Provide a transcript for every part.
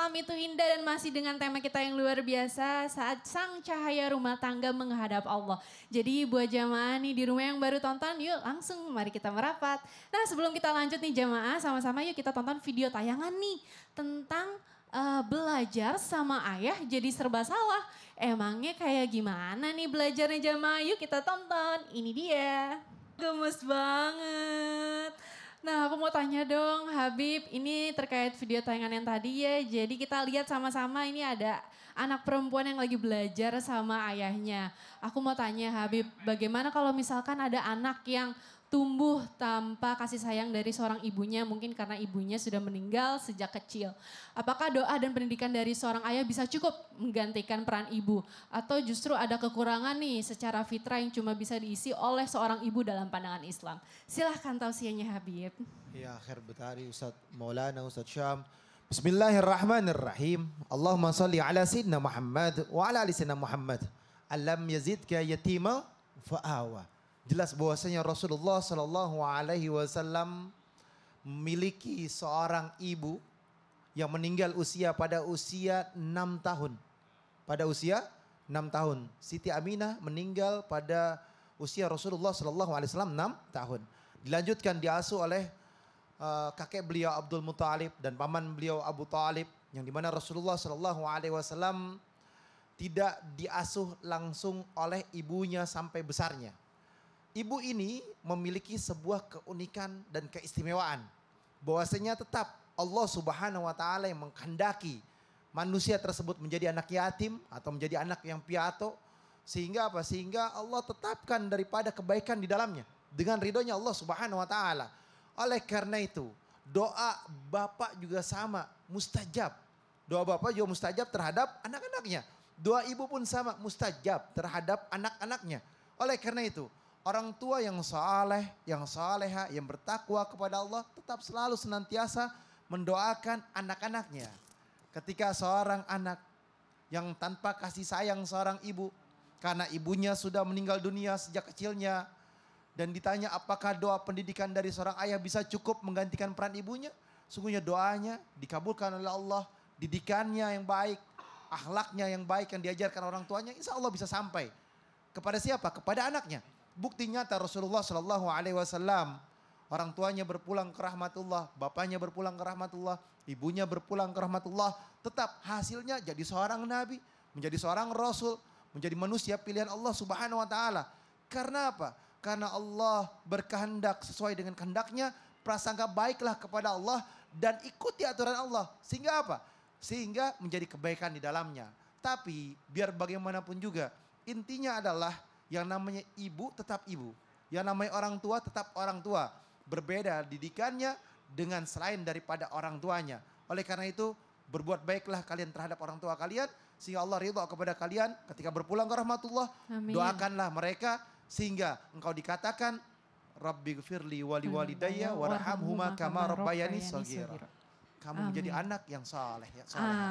Malam itu indah dan masih dengan tema kita yang luar biasa saat sang cahaya rumah tangga menghadap Allah. Jadi buat jamaah nih di rumah yang baru tonton, yuk langsung mari kita merapat. Nah sebelum kita lanjut nih jamaah, sama-sama yuk kita tonton video tayangan nih tentang belajar sama ayah jadi serba salah. Emangnya kayak gimana nih belajarnya jamaah? Yuk kita tonton, ini dia. Gemes banget. Nah aku mau tanya dong Habib, ini terkait video tayangan yang tadi ya. Jadi kita lihat sama-sama ini ada anak perempuan yang lagi belajar sama ayahnya. Aku mau tanya Habib, bagaimana kalau misalkan ada anak yang tumbuh tanpa kasih sayang dari seorang ibunya, mungkin karena ibunya sudah meninggal sejak kecil. Apakah doa dan pendidikan dari seorang ayah bisa cukup menggantikan peran ibu? Atau justru ada kekurangan nih secara fitrah yang cuma bisa diisi oleh seorang ibu dalam pandangan Islam? Silahkan tausiahnya Habib. Ya khair betari Ustaz Maulana Ustaz Syam. Bismillahirrahmanirrahim. Allahumma salli ala Sayyidina Muhammad wa ala ali Sayyidina Muhammad. Alam yazidka yatima fa'awa. Jelas bahwasanya Rasulullah Shallallahu Alaihi Wasallam memiliki seorang ibu yang meninggal pada usia 6 tahun. Pada usia 6 tahun. Siti Aminah meninggal pada usia Rasulullah Shallallahu Alaihi Wasallam 6 tahun. Dilanjutkan diasuh oleh kakek beliau Abdul Muthalib dan paman beliau Abu Talib, yang dimana Rasulullah Shallallahu Alaihi Wasallam tidak diasuh langsung oleh ibunya sampai besarnya. Ibu ini memiliki sebuah keunikan dan keistimewaan. Bahwasanya tetap Allah Subhanahu wa taala yang menghendaki manusia tersebut menjadi anak yatim atau menjadi anak yang piatu. Sehingga apa? Sehingga Allah tetapkan daripada kebaikan di dalamnya. Dengan ridhonya Allah Subhanahu wa taala. Oleh karena itu, doa bapak juga sama, mustajab. Doa bapak juga mustajab terhadap anak-anaknya. Doa ibu pun sama, mustajab terhadap anak-anaknya. Oleh karena itu, orang tua yang saleh, yang saleha, yang bertakwa kepada Allah tetap selalu senantiasa mendoakan anak-anaknya. Ketika seorang anak yang tanpa kasih sayang seorang ibu, karena ibunya sudah meninggal dunia sejak kecilnya, dan ditanya apakah doa pendidikan dari seorang ayah bisa cukup menggantikan peran ibunya, sungguhnya doanya dikabulkan oleh Allah, didikannya yang baik, akhlaknya yang baik yang diajarkan orang tuanya, insya Allah bisa sampai kepada siapa? Kepada anaknya. Bukti nyata Rasulullah Shallallahu Alaihi Wasallam, orang tuanya berpulang ke rahmatullah, bapaknya berpulang ke rahmatullah, ibunya berpulang ke rahmatullah, tetap hasilnya jadi seorang nabi, menjadi seorang rasul, menjadi manusia pilihan Allah Subhanahu Wa Taala. Karena apa? Karena Allah berkehendak sesuai dengan kehendaknya, prasangka baiklah kepada Allah dan ikuti aturan Allah. Sehingga apa? Sehingga menjadi kebaikan di dalamnya. Tapi biar bagaimanapun juga, intinya adalah yang namanya ibu tetap ibu. Yang namanya orang tua tetap orang tua. Berbeda didikannya dengan selain daripada orang tuanya. Oleh karena itu berbuat baiklah kalian terhadap orang tua kalian. Sehingga Allah ridha kepada kalian ketika berpulang ke rahmatullah. Amin. Doakanlah mereka sehingga engkau dikatakan Rabbighfirli wali walidayya warhamhuma kama rabbayani shaghira. Kamu menjadi anak yang saleh. Ya,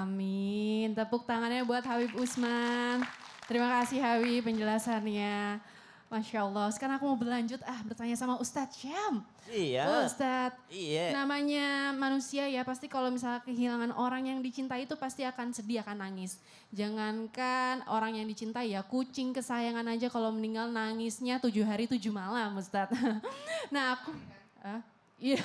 amin. Tepuk tangannya buat Habib Usman. Terima kasih Habib penjelasannya. Masya Allah. Sekarang aku mau bertanya sama Ustadz Syam. Iya. Ustadz. Iya. Namanya manusia ya pasti kalau misalnya kehilangan orang yang dicintai itu pasti akan sedih, akan nangis. Jangankan orang yang dicintai ya, kucing kesayangan aja kalau meninggal nangisnya 7 hari 7 malam Ustadz. Nah aku... Iya.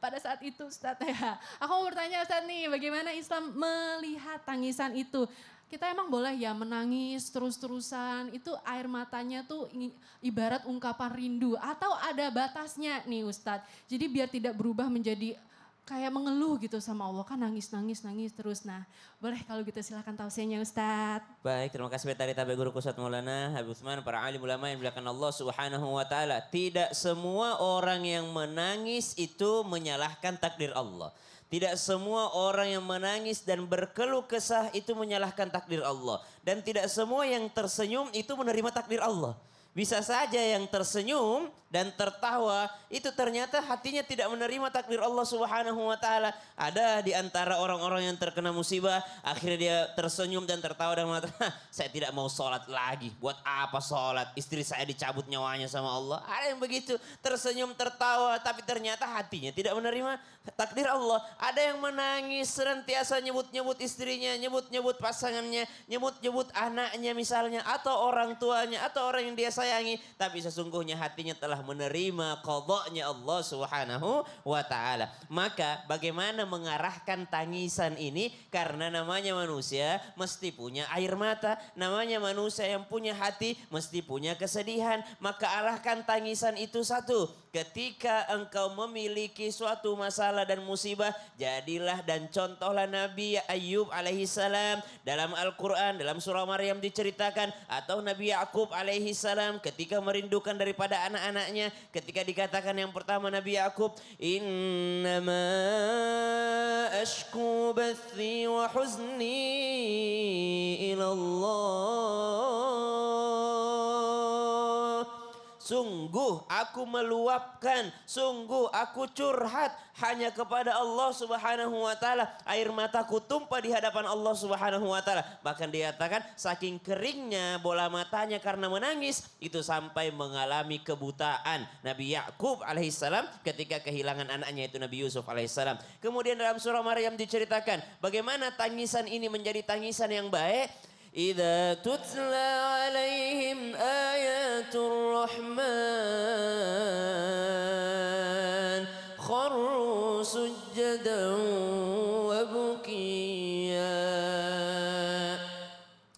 Pada saat itu Ustadz ya. Aku mau bertanya Ustadz nih, bagaimana Islam melihat tangisan itu? Kita emang boleh ya menangis terus-terusan, itu air matanya tuh ibarat ungkapan rindu. Atau ada batasnya nih Ustadz. Jadi biar tidak berubah menjadi kayak mengeluh gitu sama Allah. Kan nangis terus. Nah boleh kalau gitu silakan tausiahnya Ustadz. Baik, terima kasih Betari Tabe Guru Ustadz Maulana Habib Utsman, para alim ulama yang dimuliakan Allah Subhanahu wa taala. Tidak semua orang yang menangis itu menyalahkan takdir Allah. Tidak semua orang yang menangis dan berkeluh kesah itu menyalahkan takdir Allah. Dan tidak semua yang tersenyum itu menerima takdir Allah. Bisa saja yang tersenyum dan tertawa itu ternyata hatinya tidak menerima takdir Allah Subhanahu wa taala. Ada di antara orang-orang yang terkena musibah, akhirnya dia tersenyum dan tertawa dan mengatakan, "Saya tidak mau sholat lagi. Buat apa sholat? Istri saya dicabut nyawanya sama Allah." Ada yang begitu, tersenyum tertawa tapi ternyata hatinya tidak menerima takdir Allah. Ada yang menangis senantiasa nyebut-nyebut istrinya, nyebut-nyebut pasangannya, nyebut-nyebut anaknya misalnya, atau orang tuanya, atau orang yang dia sayangi, tapi sesungguhnya hatinya telah menerima qadanya Allah Subhanahu wa taala. Maka bagaimana mengarahkan tangisan ini? Karena namanya manusia mesti punya air mata, namanya manusia yang punya hati mesti punya kesedihan. Maka arahkan tangisan itu satu. Ketika engkau memiliki suatu masalah dan musibah, jadilah dan contohlah Nabi Ayub alaihi salam. Dalam Al-Quran, dalam surah Maryam diceritakan, atau Nabi Yakub alaihi salam ketika merindukan daripada anak-anaknya, ketika dikatakan yang pertama Nabi Yakub, innama ashku bathi wa huzni ilallah. Sungguh aku meluapkan, sungguh aku curhat hanya kepada Allah Subhanahu wa taala. Air mataku tumpah di hadapan Allah Subhanahu wa taala. Bahkan dikatakan saking keringnya bola matanya karena menangis, itu sampai mengalami kebutaan. Nabi Yakub alaihissalam ketika kehilangan anaknya itu Nabi Yusuf alaihissalam. Kemudian dalam surah Maryam diceritakan bagaimana tangisan ini menjadi tangisan yang baik. إذا تتلى عليهم آيات الرحمن خروا سجدا وبكيا.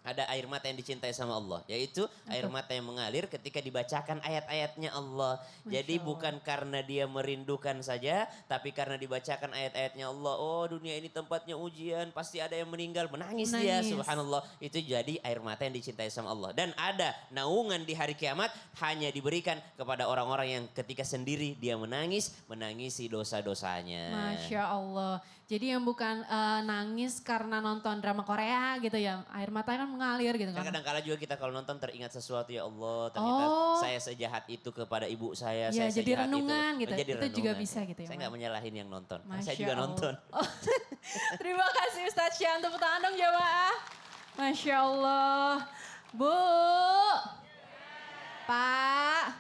Ada air mata yang dicintai sama Allah, yaitu air mata yang mengalir ketika dibacakan ayat-ayatnya Allah. Jadi bukan karena dia merindukan saja, tapi karena dibacakan ayat-ayatnya Allah. Oh, dunia ini tempatnya ujian, pasti ada yang meninggal, menangis dia, subhanallah. Itu jadi air mata yang dicintai sama Allah. Dan ada naungan di hari kiamat hanya diberikan kepada orang-orang yang ketika sendiri dia menangis, menangisi dosa-dosanya. Masya Allah. Jadi yang bukan nangis karena nonton drama Korea gitu ya. Air mata kan mengalir gitu kan. Kadang-kala juga kita kalau nonton teringat sesuatu, ya Allah ternyata saya sejahat itu kepada ibu saya. Ya, Saya jadi sejahat renungan itu. gitu. Menjadi Itu renungan. juga bisa gitu ya. Saya nggak menyalahin yang nonton. Masya Saya juga Allah. nonton. Oh, terima kasih Ustadz Syam. Tepuk tangan dong jamaah. Masya Allah. Bu. Pak.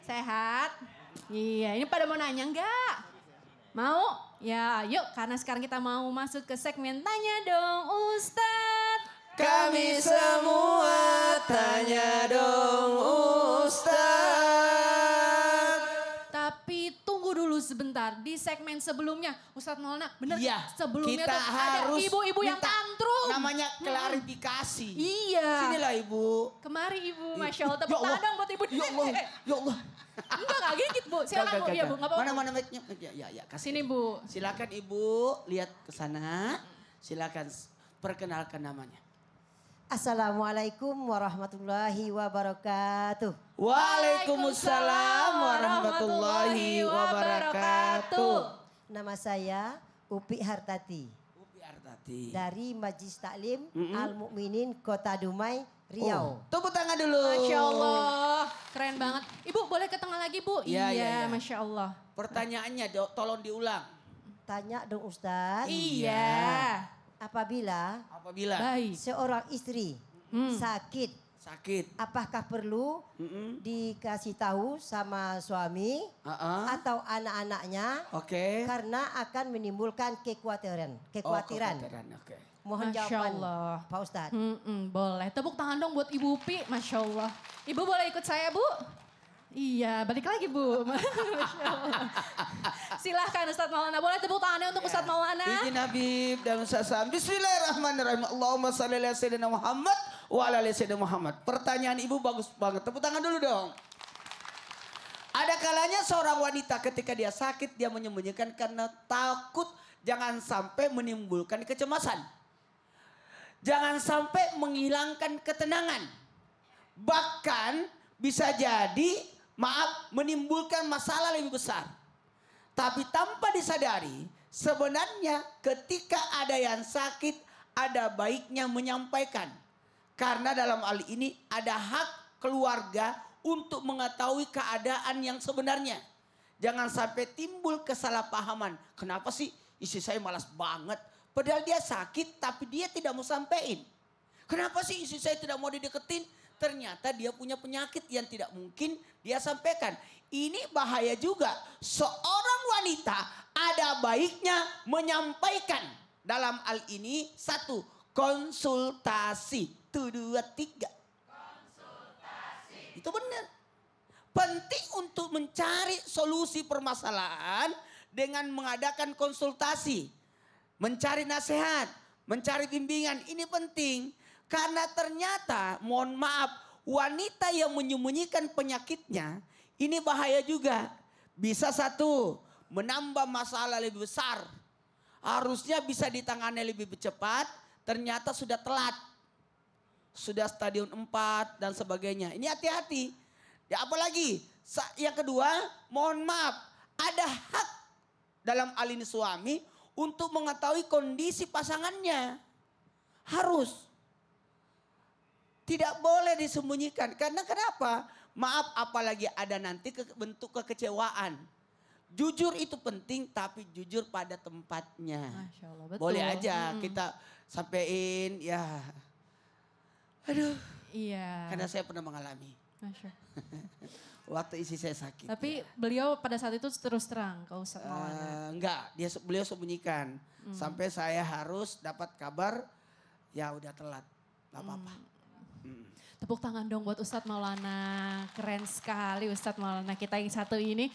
Sehat? Iya, ini pada mau nanya enggak? Mau? Ya, yuk karena sekarang kita mau masuk ke segmen Tanya Dong Ustadz. Kami semua tanya dong Ustadz. Tapi tunggu dulu sebentar, di segmen sebelumnya Ustadz Maulana, bener? Iya, sebelumnya kita tuh ada harus ibu-ibu yang minta tantrum. Namanya klarifikasi. Iya. Sinilah Ibu. Kemari Ibu, Masya Allah. Ya Tepuk Allah. tangan dong buat Ibu. Ya Allah, ya Allah. Enggak gigit Bu, silakan Bu. Iya Bu, nggak apa-apa. Mana mic-nya? Ya, kasih. Sini Bu. Silakan Ibu, lihat ke sana. Silakan perkenalkan namanya. Assalamualaikum warahmatullahi wabarakatuh. Waalaikumsalam warahmatullahi wabarakatuh. Nama saya Upi Hartati Upi Artati. dari Majlis Taklim Al-Mukminin Kota Dumai, Riau. Tepuk tangan dulu. Masya Allah, keren banget. Ibu boleh ke tengah lagi Bu? Iya, iya, iya. Masya Allah. Pertanyaannya tolong diulang. Tanya dong Ustadz, Iya. apabila Apabila Baik. seorang istri sakit, sakit. apakah perlu dikasih tahu sama suami atau anak-anaknya Oke. karena akan menimbulkan kekhawatiran. Kekhawatiran, Oke. Mohon Masya jawaban Allah. Pak Ustadz. Boleh, tepuk tangan dong buat Ibu Upi, Masya Allah. Ibu boleh ikut saya Bu? Iya, balik lagi Bu. Masya Allah. Silahkan Ustadz Maulana, boleh tepuk tangannya untuk Ustadz Maulana. Izin Habib dan Ustaz Sam. Bismillahirrahmanirrahim. Allahumma salli ala sayyidina Muhammad wa ala ali sayyidina Muhammad. Pertanyaan Ibu bagus banget. Tepuk tangan dulu dong. Ada kalanya seorang wanita ketika dia sakit dia menyembunyikan karena takut jangan sampai menimbulkan kecemasan. Jangan sampai menghilangkan ketenangan. Bahkan bisa jadi menimbulkan masalah lebih besar. Tapi tanpa disadari, sebenarnya ketika ada yang sakit, ada baiknya menyampaikan. Karena dalam hal ini ada hak keluarga untuk mengetahui keadaan yang sebenarnya. Jangan sampai timbul kesalahpahaman. Kenapa sih istri saya malas banget? Padahal dia sakit tapi dia tidak mau sampein. Kenapa sih istri saya tidak mau dideketin? Ternyata dia punya penyakit yang tidak mungkin dia sampaikan. Ini bahaya juga. Seorang wanita ada baiknya menyampaikan dalam hal ini. 1, konsultasi. 1, 2, 3. Konsultasi. Itu benar. Penting untuk mencari solusi permasalahan dengan mengadakan konsultasi. Mencari nasihat, mencari bimbingan. Ini penting. Karena ternyata, mohon maaf, wanita yang menyembunyikan penyakitnya, ini bahaya juga. Bisa 1, menambah masalah lebih besar. Harusnya bisa ditangani lebih cepat, ternyata sudah telat. Sudah stadium 4 dan sebagainya. Ini hati-hati. Ya apalagi, yang kedua, mohon maaf, ada hak dalam hal ini suami untuk mengetahui kondisi pasangannya. Harus. Tidak boleh disembunyikan. Karena kenapa? Maaf, apalagi ada nanti bentuk kekecewaan. Jujur itu penting, tapi jujur pada tempatnya. Masya Allah, betul. Boleh aja kita sampein, ya. Aduh. Iya. Karena saya pernah mengalami. Masya. Waktu istri saya sakit. Tapi beliau pada saat itu terus terang ke Ustadz Maulana. Enggak, beliau sembunyikan. Sampai saya harus dapat kabar, ya udah telat. Gak apa-apa. Tepuk tangan dong buat Ustadz Maulana. Keren sekali Ustadz Maulana kita yang satu ini.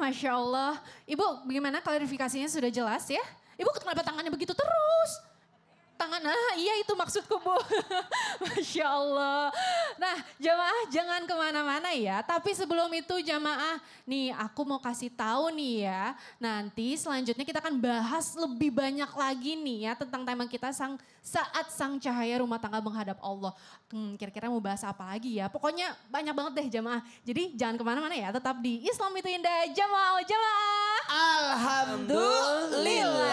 Masya Allah. Ibu bagaimana klarifikasinya sudah jelas ya? Ibu kenapa tangannya begitu terus? Tangan, iya itu maksudku Bu. Masya Allah. Nah jamaah jangan kemana-mana ya. Tapi sebelum itu jamaah, nih aku mau kasih tahu nih ya. Nanti selanjutnya kita akan bahas lebih banyak lagi nih ya tentang tema kita saat sang cahaya rumah tangga menghadap Allah. Kira-kira mau bahas apa lagi ya? Pokoknya banyak banget deh jamaah. Jadi jangan kemana-mana ya. Tetap di Islam itu Indah. Jamaah. Alhamdulillah.